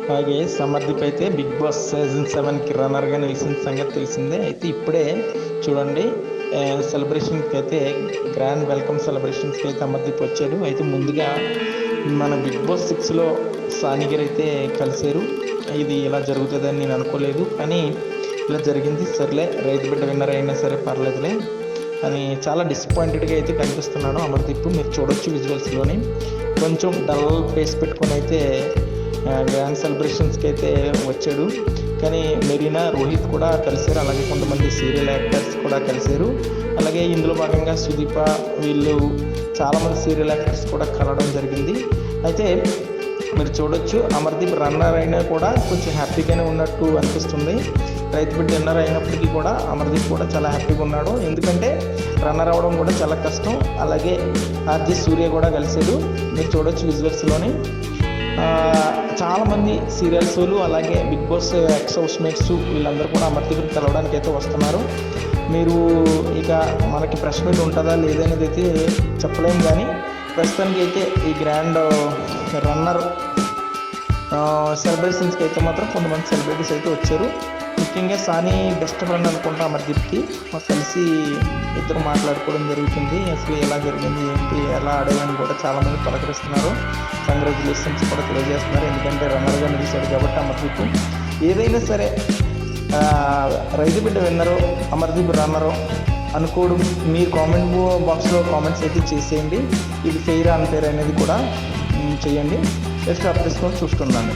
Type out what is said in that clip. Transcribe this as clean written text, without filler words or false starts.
అలాగే సమర్దీప్ అయితే big boss season 7కి రన్నర్గా నిలిచిన సంగతి తెలిసిందే. అయితే ఇప్పుడే చూడండి సెలబ్రేషన్కి అయితే గ్రాండ్ వెల్కమ్ సెలబ్రేషన్స్కి అయితే అమర్దీప్ వచ్చాడు. అయితే ముందుగా మన బిగ్ బాస్ 6లో సానిగారు అయితే కలిశారు. ఇది ఇలా జరుగుతుందని నేను అనుకోలేదు, కానీ ఇలా జరిగింది. సర్లే, రైతు బిడ్డ విన్నర్ అయినా సరే పర్లేదులే అని చాలా డిసప్పాయింటెడ్గా అయితే కనిపిస్తున్నాడు అమర్దీప్. మీరు చూడొచ్చు విజువల్స్లోని కొంచెం డల్ ఫేస్ పెట్టుకొని అయితే గ్రాండ్ సెలబ్రేషన్స్కి అయితే వచ్చాడు. కానీ మెరీనా, రోహిత్ కూడా కలిశారు, అలాగే కొంతమంది సీరియల్ యాక్టర్స్ కూడా కలిశారు. అలాగే ఇందులో భాగంగా సుదీప, వీళ్ళు చాలామంది సీరియల్ యాక్టర్స్ కూడా కలవడం జరిగింది. అయితే మీరు చూడొచ్చు అమర్దీప్ రన్నర్ అయినా కూడా కొంచెం హ్యాపీగానే ఉన్నట్టు అనిపిస్తుంది. రైతు బిడ్డ విన్నర్ అయినప్పటికీ కూడా అమర్దీప్ కూడా చాలా హ్యాపీగా ఉన్నాడు. ఎందుకంటే రన్నర్ అవ్వడం కూడా చాలా కష్టం. అలాగే ఆర్జే సూర్య కూడా కలిశాడు. మీరు చూడొచ్చు విజువల్స్లోని చాలామంది సీరియల్స్ వాళ్ళు, అలాగే Bigg Boss ex housemates వీళ్ళందరూ కూడా అమర్దీప్ని కలవడానికి అయితే వస్తున్నారు. మీరు ఇక మనకి ప్రెస్ మీట్ ఉంటుందా లేదనేది అయితే చెప్పలేము, కానీ ప్రస్తుతానికి అయితే ఈ గ్రాండ్ రన్నర్ సెలబ్రేషన్స్కి అయితే మాత్రం కొంతమంది సెలబ్రిటీస్ అయితే వచ్చారు. ముఖ్యంగా సాని బెస్ట్ ఫ్రెండ్ అనుకుంటా అమర్దీప్కి, కలిసి ఇద్దరు మాట్లాడుకోవడం జరుగుతుంది. అసలు ఎలా జరిగింది ఏంటి, ఎలా ఆడేవని కూడా చాలామంది పలకరిస్తున్నారు, కంగ్రాచులేషన్స్ కూడా తెలియజేస్తున్నారు. ఎందుకంటే రన్నర్గా నిలిచాడు కాబట్టి అమర్దీప్. ఏదైనా సరే రైతు బిడ్డ విన్నరో అమర్దీప్ రన్నరో అనుకోవడం మీరు కామెంట్ బాక్స్లో కామెంట్స్ అయితే చేసేయండి. ఇది ఫెయిర్ అన్ఫెయిర్ అనేది కూడా చేయండి. జస్ట్ అప్డేట్స్ చూస్తున్నాను.